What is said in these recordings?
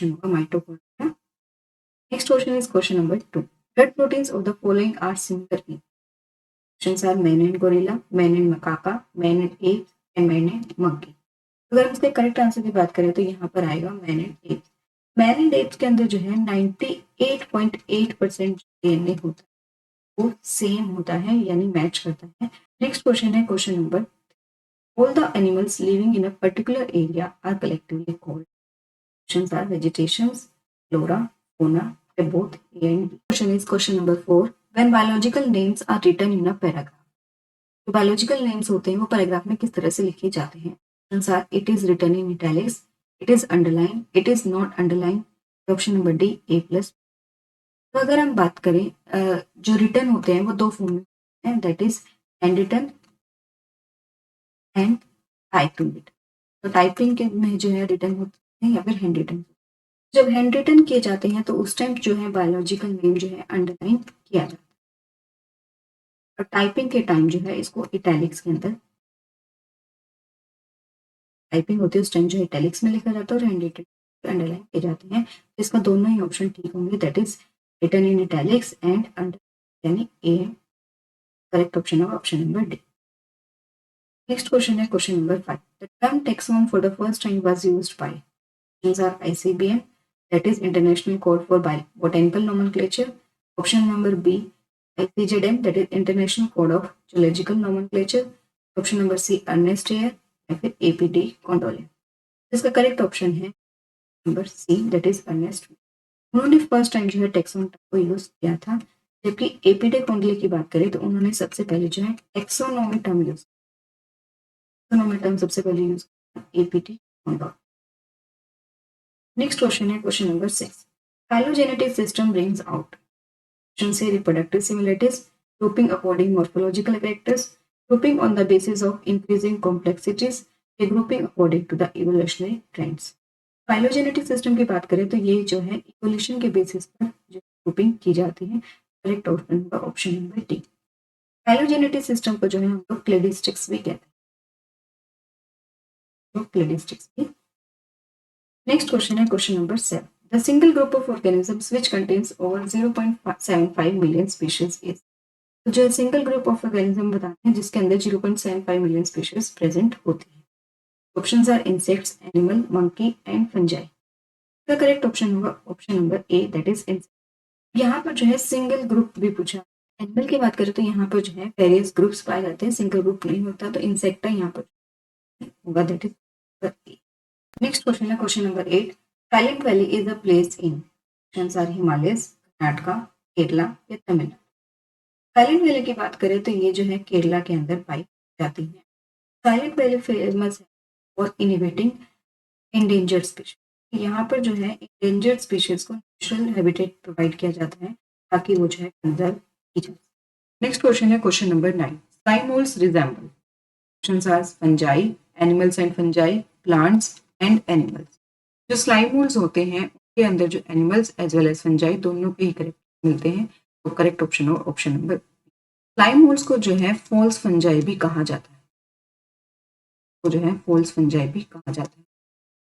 Option होगा mitochondria. Next question is question number 2। Blood proteins of the following are similar in. Options are man and gorilla, man and macaca, man and ape and man and monkey. अगर हम इसके correct answer की बात करें तो यहाँ पर आएगा man and apps. Man and apps के अंदर जो है 98.8% डीएनए होता है वो सेम होता है यानी मैच करता है। नेक्स्ट क्वेश्चन है question number. All the animals living in a particular area are collectively called. Options are vegetations, flora, fauna, they both A and B. Question is question number 4. When biological names are written in a paragraph. जो biological names होते हैं वो paragraph में किस तरह से लिखे जाते हैं। अनुसार it is written in italics, it is underline, it is not underline. Option number D A+। तो अगर हम बात करें जो रिटन होते हैं वो दो फॉर्म में हैं, that is hand written and typing written. तो टाइपिंग के में जो है रिटन होते हैं या फिर हैंड रिटन। जब हैंड रिटन किए जाते हैं तो उस टाइम जो है बायोलॉजिकल नेम जो है अंडरलाइन किया जाता है और टाइपिंग के टाइम जो है इसको इटैलिक्स के अंदर टाइपिंग होती है उस टाइम जो है इटैलिक्स में लिखा जाता है और हैंड रिटन अंडरलाइन किए जाते हैं। तो इसका दोनों ही ऑप्शन ठीक होंगे, that is written in italics and under यानी ए। करेक्ट ऑप्शन होगा option number D. Next question है question number 5। The term taxon for the first time was used by. Options are ICBM, that is International Code for Botanical Nomenclature. Option number B, ICZM, that is International Code of Geological Nomenclature. Option number C, Ernest Hare या फिर APD Condolin। इसका correct option है number C, that is Ernest. उन्होंने first time जो है taxon को use किया था, जबकि एपीडी कॉन्डोलिन की बात करें तो उन्होंने सबसे पहले जो है टैक्सोनॉमी टर्म यूज सबसे पहले यूज APD कॉन्डोलिन। नेक्स्ट क्वेश्चन है question number 6। Phylogenetic system brings out option say reproductive similarities, grouping according morphological characters, grouping on the basis of increasing complexities, या grouping according to the evolutionary trends। Phylogenetic system की बात करें तो ये जो है evolution के बेसिस पर जो ग्रुपिंग की जाती है। करेक्ट ऑप्शन होगा option number D. Phylogenetic system को जो है हम लोग क्लेडिस्टिक्स भी कहते हैं, क्लेडिस्टिक्स भी। नेक्स्ट क्वेश्चन है question number 7। The single group of organisms which contains over 0.75 million species is। तो जो सिंगल ग्रुप ऑफ ऑर्गेनिज्म बताते हैं जिसके अंदर 0.75 मिलियन स्पीशीज प्रेजेंट होती है। Options are insects, animal, monkey and fungi. इसका करेक्ट ऑप्शन होगा option number A, that is insect. यहाँ पर जो है सिंगल ग्रुप भी पूछा। एनिमल की बात करें तो यहाँ पर जो है वेरियस ग्रुप्स पाए जाते हैं, सिंगल ग्रुप नहीं होता, तो इंसेक्टा यहाँ पर होगा, that is A. Next question है question number 8। Silent Valley is a place in. Options are Himalayas, Karnataka, Kerala या तमिलनाडु। साइलेंट वैली की बात करें तो ये जो है केरला के अंदर पाई जाती है। साइलेंट वैली फेमस है और इनोवेटिंग इंडेंजर्ड स्पीशीज। यहाँ पर जो है इंडेंजर्ड स्पीशीज को नेचुरल हैबिटेट प्रोवाइड किया जाता है ताकि वो जो है कंजर्व की जाए। नेक्स्ट क्वेश्चन है question number 9। Slime moulds resemble. Options are fungi, animals and fungi, plants and animals. जो स्लाइम मोल्ड्स होते हैं उनके अंदर जो animals as well as fungi दोनों के ही करेक्ट मिलते हैं। तो करेक्ट ऑप्शन हो ऑप्शन नंबर। स्लाइम मोल्ड्स को जो है फॉल्स फंजाई भी कहा जाता है, तो जो है फॉल्स फंजाई भी कहा जाता है।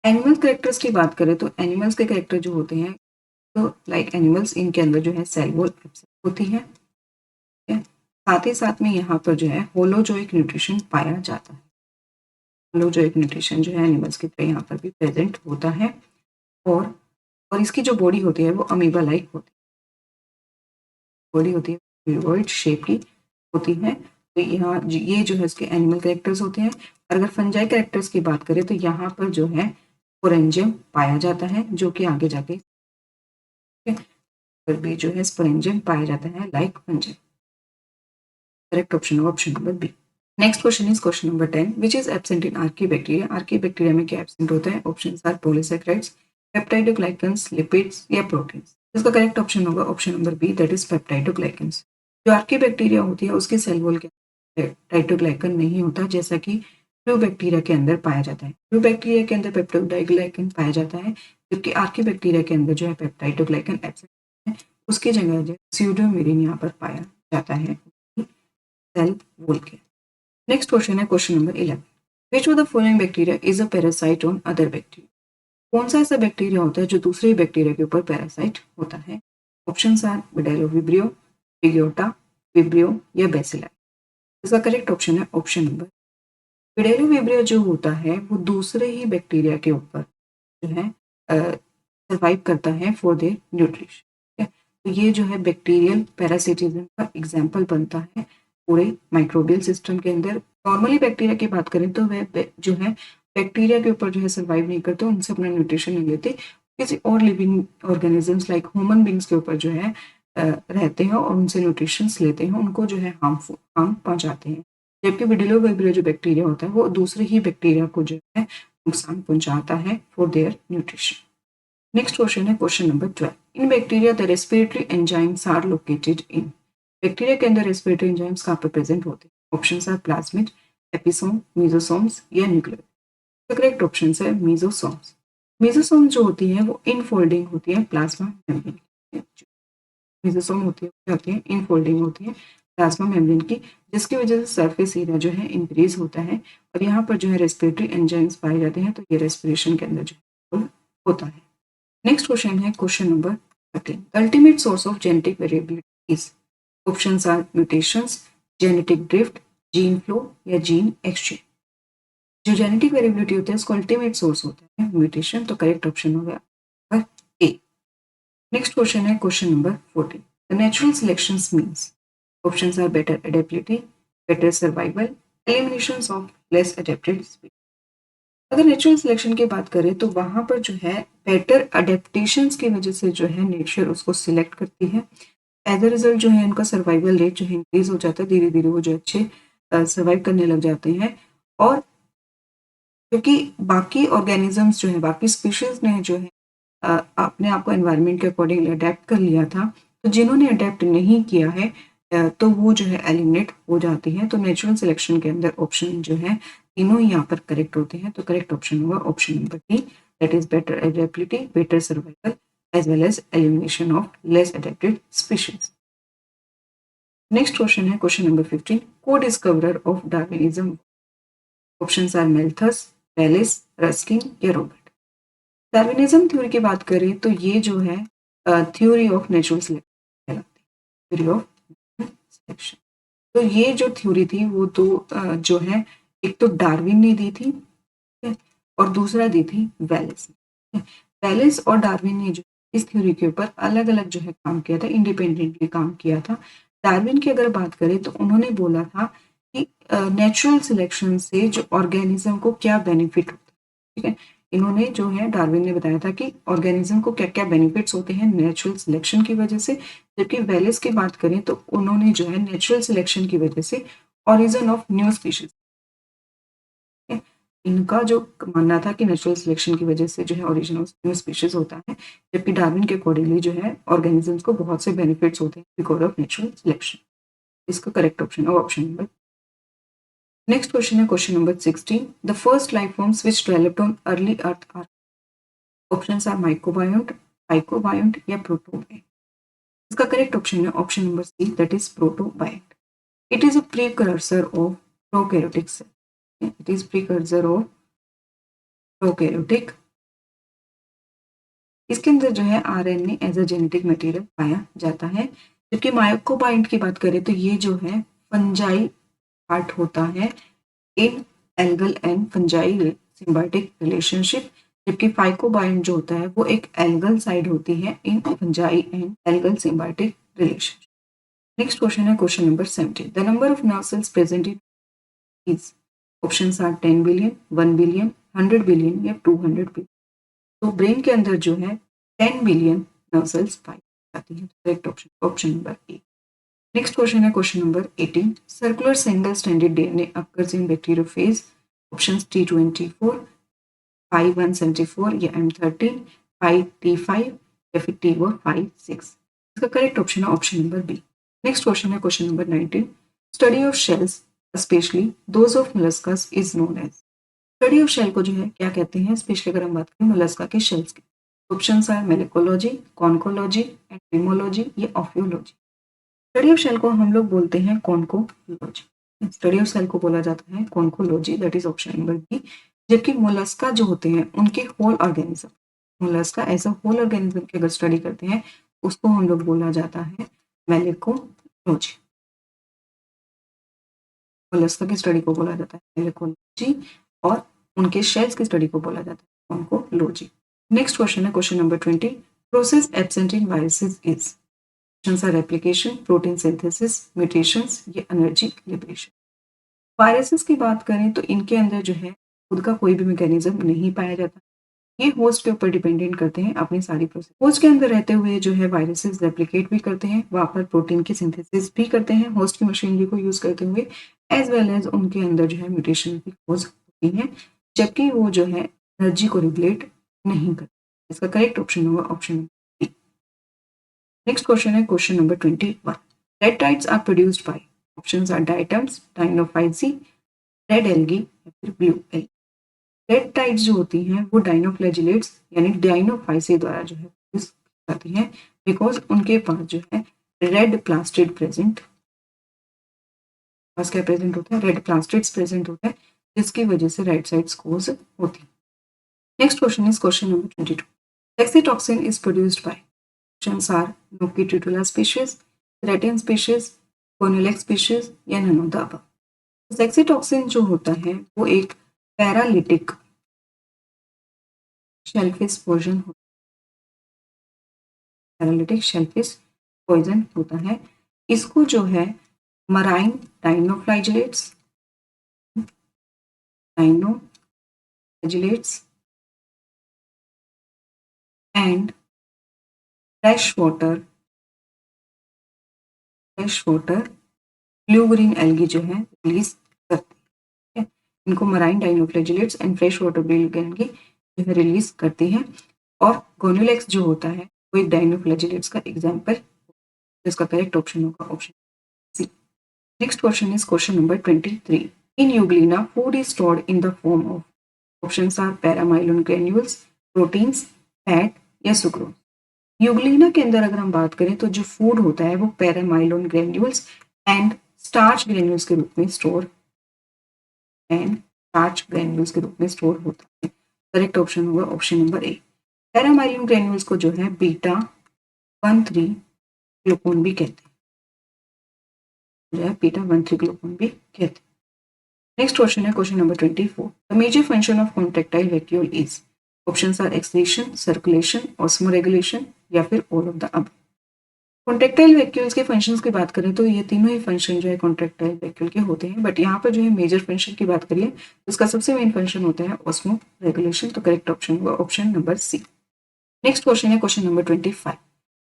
एनिमल कैरेक्टर्स की बात करें तो एनिमल्स के कैरेक्टर जो होते हैं तो लाइक एनिमल्स इनके अंदर जो है सेल वॉल एब्सेंट होती है। साथ ही साथ में यहाँ पर जो है होलोजोइक न्यूट्रिशन पाया जाता है। होलोजोइक न्यूट्रिशन जो है एनिमल्स की तरह यहाँ पर भी प्रेजेंट होता है और इसकी जो बॉडी होती है वो अमीबा लाइक होती है। बॉडी होती है क्यूबॉइड शेप की होती है। तो यहाँ ये जो है इसके एनिमल कैरेक्टर्स होते हैं। अगर फंजाई कैरेक्टर्स की बात करें तो यहाँ पर जो है स्पोरेंजियम पाया जाता है जो कि आगे जाके पर भी जो है स्पोरेंजियम पाया जाता है लाइक फंजाई। करेक्ट ऑप्शन होगा option number B. Next question is question number 10। Which is absent in archaebacteria. Archaebacteria में क्या एब्सेंट होता है। Options are polysaccharides, peptidoglycans, lipids या प्रोटीन्स। इसका करेक्ट ऑप्शन होगा option number B, that is peptidoglycans. जो archaebacteria होती है उसके सेल वॉल के पेप्टाइडोग्लाइकन नहीं होता जैसा कि फ्लू बैक्टीरिया के अंदर पाया जाता है। फ्लू बैक्टीरिया के अंदर पेप्टाइडोग्लाइकन पाया जाता है जबकि आर्कियोबैक्टीरिया के अंदर जो है पेप्टाइडोग्लाइकन एब्सेंट है। उसकी जगह जो स्यूडोमेरिन यहाँ पर पाया जाता है सेल वॉल के। नेक्स्ट क्वेश्चन है question number 11। Which of the following bacteria is a parasite on other bacteria? कौन सा ऐसा बैक्टीरिया होता है जो दूसरे बैक्टीरिया के ऊपर पैरासाइट होता है? ऑप्शंस आर विडाइलो विब्रियो, बिगियोटा, विब्रियो या बेसिलाई। इसका करेक्ट ऑप्शन है ऑप्शन नंबर। विडाइलो विब्रियो जो होता है वो दूसरे ही बैक्टीरिया के ऊपर जो है सर्वाइव करता है फॉर देयर न्यूट्रिशन। तो ये जो है बैक्टीरियल पैरासिटिज्म का एग्जाम्पल बनता है पूरे माइक्रोबियल सिस्टम के अंदर। नॉर्मली बैक्टीरिया की बात करें तो वह जो है बैक्टीरिया के ऊपर जो है सर्वाइव नहीं करते, उनसे अपना न्यूट्रिशन नहीं लेते, किसी और living organisms like human beings के ऊपर जो है रहते हैं और उनसे न्यूट्रिशंस लेते हैं, उनको जो है हार्म पहुंचाते हैं। जबकि विडिलो विब्रियो जो बैक्टीरिया होता है वो दूसरे ही बैक्टीरिया को जो है नुकसान पहुंचाता है for their nutrition. Next question है question number 12। In bacteria the respiratory enzymes are located in. Bacteria के अंदर रेस्पिरेटरी एंजाइम्स कहाँ पर प्रेजेंट होते हैं? Options are plasmid, episome, mesosomes या न्यूक्लियर। द करेक्ट ऑप्शन है मीजोसोम्स। मीजोसोम जो होती है वो इनफोल्डिंग होती है प्लाज्मा मेम्ब्रेन। मीजोसोम होती है इनफोल्डिंग होती है प्लाज्मा मेम्ब्रेन की, जिसकी वजह से सरफेस एरिया जो है इंक्रीज होता है और यहाँ पर जो है रेस्पिरेटरी एंजाइम्स पाए जाते हैं, तो ये रेस्पिरेशन के अंदर जो होता है। नेक्स्ट क्वेश्चन है question number 13। The ultimate source of genetic variability is. Options are mutations, genetic drift, gene flow या जीन एक्सचेंज। जो जेनेटिक वेरिएबिलिटी होता है उसका अल्टीमेट सोर्स होता है म्यूटेशन, तो करेक्ट ऑप्शन हो गया ए। नेक्स्ट क्वेश्चन है question number 14। The natural selections means. Options are better adaptivity, better survival, elimination of less adapted species. अगर नेचुरल सिलेक्शन की बात करें तो वहां पर जो है बेटर अडेप्टेशंस की वजह से जो है नेचर उसको सिलेक्ट करती है। एज अ रिजल्ट जो है उनका सर्वाइवल रेट जो है इंक्रीज हो जाता है, धीरे धीरे वो जो अच्छे सर्वाइव करने लग जाते हैं। और क्योंकि बाकी ऑर्गेनिजम्स जो है बाकी स्पीशीज ने जो है अपने आप को एनवायरनमेंट के अकॉर्डिंग अडेप्ट कर लिया था, तो जिन्होंने अडेप्ट नहीं किया है तो वो जो है एलिमिनेट हो जाती है। तो नेचुरल सिलेक्शन के अंदर ऑप्शन जो है तीनों ही यहाँ पर करेक्ट होते हैं, तो करेक्ट ऑप्शन होगा option number D, that is better adaptivity, better survival as well as elimination of less adapted species. Next question है question number 15। Co discoverer of Darwinism. Options are Malthus, Wallace, Ruskin या Robert. Darwinism theory की बात करें तो ये जो है theory of natural selection कहलाती है, थ्योरी ऑफ सिलेक्शन। तो ये जो थ्योरी थी वो तो जो है एक तो डार्विन ने दी थी और दूसरा दी थी वेलिस ने। वेलिस और डार्विन ने जो इस थ्योरी के ऊपर अलग अलग जो है काम किया था, इंडिपेंडेंटली काम किया था। डार्विन की अगर बात करें तो उन्होंने बोला था कि नेचुरल सिलेक्शन से जो ऑर्गेनिज्म को क्या बेनिफिट होता है, ठीक है। इन्होंने जो है डार्विन ने बताया था कि ऑर्गेनिज्म को क्या क्या बेनिफिट्स होते हैं नेचुरल सिलेक्शन की वजह से। जबकि वेलिस की बात करें तो उन्होंने जो है नेचुरल सिलेक्शन की वजह से ओरिजिन ऑफ न्यू स्पीशीज, इनका जो मानना था कि नेचुरल सिलेक्शन की वजह से जो है ओरिजिन ऑफ न्यू स्पीशीज होता है। जबकि डार्विन के अकॉर्डिंगली जो है ऑर्गेनिजम्स को बहुत से बेनिफिट्स होते हैं बिकॉज ऑफ नेचुरल सिलेक्शन। इसका करेक्ट ऑप्शन है ऑप्शन नंबर। नेक्स्ट क्वेश्चन है question number 16। The first life forms which developed on early earth are. Options are microbiont, phycobiont या प्रोटोबायोट। इसका करेक्ट ऑप्शन है option number C, that is protobiont. It is a precursor of prokaryotic cell. It is precursor of prokaryotic. इसके अंदर जो है RNA as a genetic material पाया जाता है। जबकि माइक्रोबायोट की बात करें तो ये जो है फंजाई पार्ट होता है in algal and fungi symbiotic relationship. जबकि फाइकोबायोट जो होता है वो एक एल्गल साइड होती है in fungi and algal symbiotic relationship. Next question है question number 17। The number of nerve cells present in is. Options are 10 billion, 1 billion, 100 billion या 200 बिलियन। तो ब्रेन के अंदर जो है 10 बिलियन नर्व सेल्स पाई जाती है। Correct option option number A. Next question है question number 18। Circular single stranded DNA occurs in bacteriophage. Options T24, 5174 या M13, 5T5 या फिर T56। इसका करेक्ट ऑप्शन है option number B. Next question है question number 19। Study of shells specially those of molluscs is known as. Study of shell को जो है क्या कहते हैं, स्पेशली अगर हम बात करें मोलस्का के शेल्स की। ऑप्शंस आर मेलेकोलॉजी, कॉन्कोलॉजी, एंटीमोलॉजी या ऑफियोलॉजी। स्टडी ऑफ शेल को हम लोग बोलते हैं कॉन्कोलॉजी। स्टडी ऑफ सेल को बोला जाता है conchology, that is option number B. जबकि मोलस्का जो होते हैं उनके whole organism, Mollusca as a whole organism की अगर स्टडी करते हैं उसको हम लोग बोला जाता है मेलेकोलॉजी। मोलस्का की स्टडी को बोला जाता है मेलेकोलॉजी और उनके शेल्स की स्टडी को बोला जाता है ऑन्कोलॉजी। नेक्स्ट क्वेश्चन है question number 20। Process absent in viruses is, options are replication, protein synthesis, mutations या एनर्जी लिबरेशन। वायरसेस की बात करें तो इनके अंदर जो है खुद का कोई भी मैकेनिज्म नहीं पाया जाता, ये होस्ट के ऊपर डिपेंडेंट करते हैं अपनी सारी प्रोसेस। होस्ट के अंदर रहते हुए जो है वायरसेस रेप्लिकेट भी करते हैं, वहाँ पर प्रोटीन की सिंथेसिस भी करते हैं होस्ट की मशीनरी को यूज करते हुए, एज वेल एज उनके अंदर जो है म्यूटेशन भी कोज होती है, जबकि वो जो है एनर्जी को रेगुलेट नहीं करते। इसका करेक्ट ऑप्शन होगा ऑप्शन बी। नेक्स्ट क्वेश्चन है question number 21। Red are produced by, options are diatoms, dinophyceae, red algae या फिर ब्लू एल्गी। रेड टाइड्स जो होती हैं वो डाइनोफ्लैजिलेट्स यानी डाइनोफाइसी द्वारा जो है produce की जाती हैं, बिकॉज उनके पास जो है रेड प्लास्टिड प्रेजेंट, पास क्या प्रेजेंट होता है, रेड प्लास्टिड्स प्रेजेंट होता है, जिसकी वजह से रेड साइड्स कोज होती है। Next question is question number 22। Saxitoxin is produced by, options are Noctiluca species, retin species, Gonyaulax species या none of the above. Saxitoxin जो होता है वो एक paralytic shellfish poison, paralytic shellfish poison होता है। इसको जो है marine dinoflagellates, and fresh water blue green algae जो है रिलीज करती है। इनको marine dinoflagellates and fresh water blue green algae जो है रिलीज करती है। और गोनुलेक्स जो होता है वो एक डाइनोफ्लैजिलेट्स का एग्जाम्पल, जिसका करेक्ट ऑप्शन होगा option C. Next question is question number 23। In Euglena food is stored in the form of, options are paramylon granules, proteins, fat या सुक्रोज। यूग्लिना के अंदर अगर हम बात करें तो जो फूड होता है वो पैरामाइलोन ग्रेन्यूल्स एंड स्टार्च ग्रेन्यूल्स के रूप में स्टोर होता है। करेक्ट ऑप्शन होगा ऑप्शन नंबर ए। पैरामाइलिन ग्रेन्यूल्स को जो है बीटा 13 ग्लूकोन भी कहते हैं, जो है बीटा 13 ग्लूकोन भी कहते हैं। नेक्स्ट क्वेश्चन है question number 24। The major function of contractile vacuole is, options are excretion, circulation, osmoregulation या फिर all of the above. Contractile vacuoles के फंक्शंस की बात करें तो ये तीनों ही फंक्शन जो है कॉन्ट्रेक्टाइल वैक्यूल के होते हैं, बट यहाँ पर जो है मेजर फंक्शन की बात करिए तो इसका सबसे मेन फंक्शन होता है ऑस्मो रेगुलेशन, तो करेक्ट ऑप्शन होगा option number C. Next question है question number 25।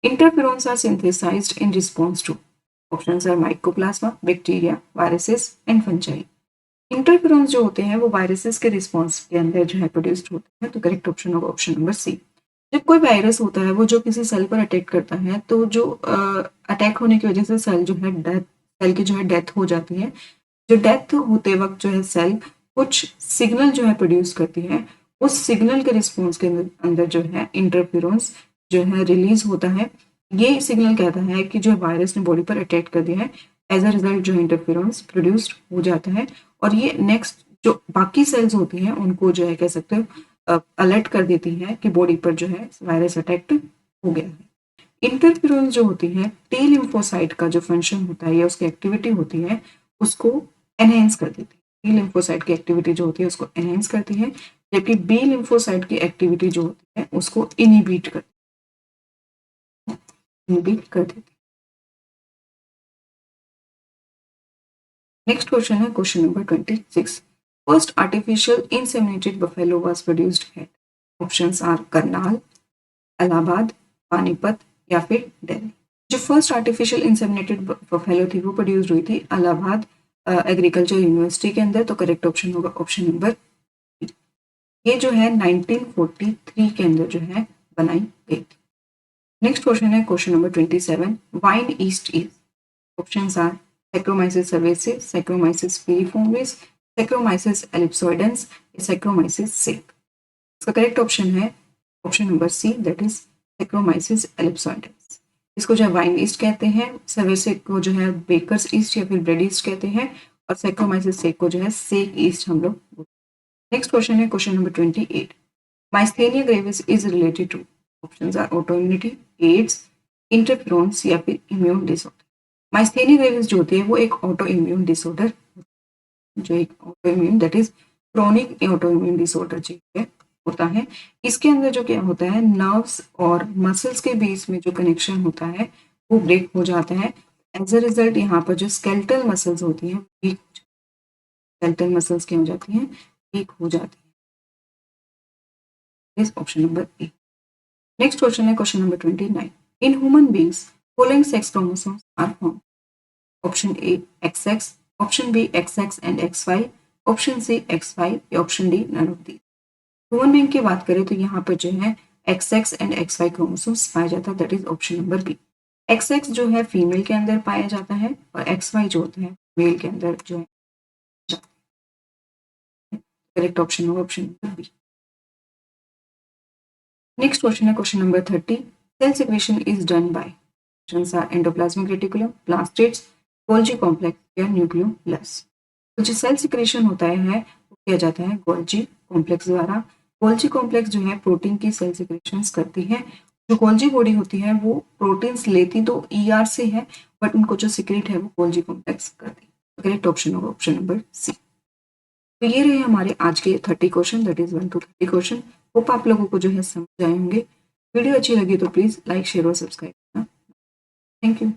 Interferons are synthesized in response to, options are mycoplasma, bacteria, viruses and fungi. Interferons जो होते हैं वो वायरसेस के रिस्पॉन्स के अंदर जो है प्रोड्यूस्ड होते हैं, तो करेक्ट ऑप्शन होगा ऑप्शन नंबर सी। जब कोई वायरस होता है वो जो किसी सेल पर अटैक करता है तो जो अटैक होने की वजह से सेल जो है सेल की जो है डेथ हो जाती है। जो डेथ होते वक्त जो है सेल कुछ सिग्नल जो है प्रोड्यूस करती है, उस सिग्नल के रिस्पॉन्स के अंदर जो है इंटरफेरोन्स जो है रिलीज होता है। ये सिग्नल कहता है कि जो वायरस ने बॉडी पर अटैक कर दिया है, एज अ रिजल्ट जो इंटरफेरोन्स प्रोड्यूस्ड हो जाता है और ये नेक्स्ट जो बाकी सेल्स होती हैं उनको जो है कह सकते हो अलर्ट कर देती है कि बॉडी पर जो है वायरस अटैक हो गया है। इंटरफेरोन्स जो होती है टी लिम्फोसाइट का जो फंक्शन होता है या उसकी एक्टिविटी होती है उसको एनहेंस कर देती है। टी लिम्फोसाइट की एक्टिविटी जो होती है उसको एनहेंस करती है, जबकि बी लिम्फोसाइट की एक्टिविटी जो होती है उसको इनहिबिट कर देती है। नेक्स्ट क्वेश्चन है question number 26। First artificial inseminated buffalo was produced at, options are Karnal, Allahabad, Panipat या फिर दिल्ली। जो फर्स्ट आर्टिफिशियल इंसेमिनेटेड बफेलो थी वो प्रोड्यूस हुई थी इलाहाबाद एग्रीकल्चर यूनिवर्सिटी के अंदर, तो करेक्ट ऑप्शन होगा ऑप्शन नंबर बी। ये जो है 1943 के अंदर जो है बनाई गई थी। नेक्स्ट क्वेश्चन है question number 27। Wine yeast is, options are Saccharomyces cerevisiae, Saccharomyces piriformis, Saccharomyces ellipsoidens, Saccharomyces sec। इसका करेक्ट ऑप्शन है option number C, that is Saccharomyces ellipsoidens। इसको जो है वाइन ईस्ट कहते हैं, सर्वेसिए को जो है बेकर्स ईस्ट या फिर ब्रेड ईस्ट कहते हैं और Saccharomyces sec को जो है सेक ईस्ट हम लोग नेक्स्ट क्वेश्चन है question number 28. Myasthenia gravis is related to, options are autoimmunity, AIDS, interferons या फिर इम्यून डिसऑर्डर. माइस्थेनिया ग्रेविस जो होती है वो एक ऑटो इम्यून डिसऑर्डर, जो एक auto immune that is chronic auto immune disorder जो है होता है. इसके अंदर जो क्या होता है, नर्व्स और मसल्स के बीच में जो कनेक्शन होता है वो ब्रेक हो जाता है. एज अ रिजल्ट यहाँ पर जो स्केलेटल मसल्स होती हैं वीक, स्केलेटल मसल्स क्या हो जाती हैं, वीक हो जाती है. इस option number A. Next question है question number 29. In human beings following sex chromosomes are form. Option A XX, option B XX and XY, option C XY या option D none of the. Human being की बात करें तो यहाँ पर जो है XX एंड XY क्रोमोसोम्स पाया जाता है, that is option number B. XX जो है फीमेल के अंदर पाया जाता है और XY जो होता है मेल के अंदर जो है. करेक्ट ऑप्शन होगा option number B. Next question है question number 30. Cell secretion is done by, options are endoplasmic reticulum, plastids, Golgi complex या न्यूक्लियोलस. तो जो सेल सिक्रेशन होता है वो किया जाता है गोल्जी कॉम्प्लेक्स द्वारा. गोल्जी कॉम्प्लेक्स जो है प्रोटीन की सेल सिक्रेशन करती है. जो गोल्जी बॉडी होती है वो प्रोटीन्स लेती तो ER से है, बट उनको जो सिक्रेट है वो गोल्जी कॉम्प्लेक्स करती है. करेक्ट ऑप्शन होगा ऑप्शन नंबर सी. तो ये रहे हमारे आज के 30 question, that is 1 to 30 question. Hope आप लोगों को जो है समझ आए होंगे. वीडियो अच्छी लगी तो प्लीज लाइक शेयर और सब्सक्राइब करना. Thank you.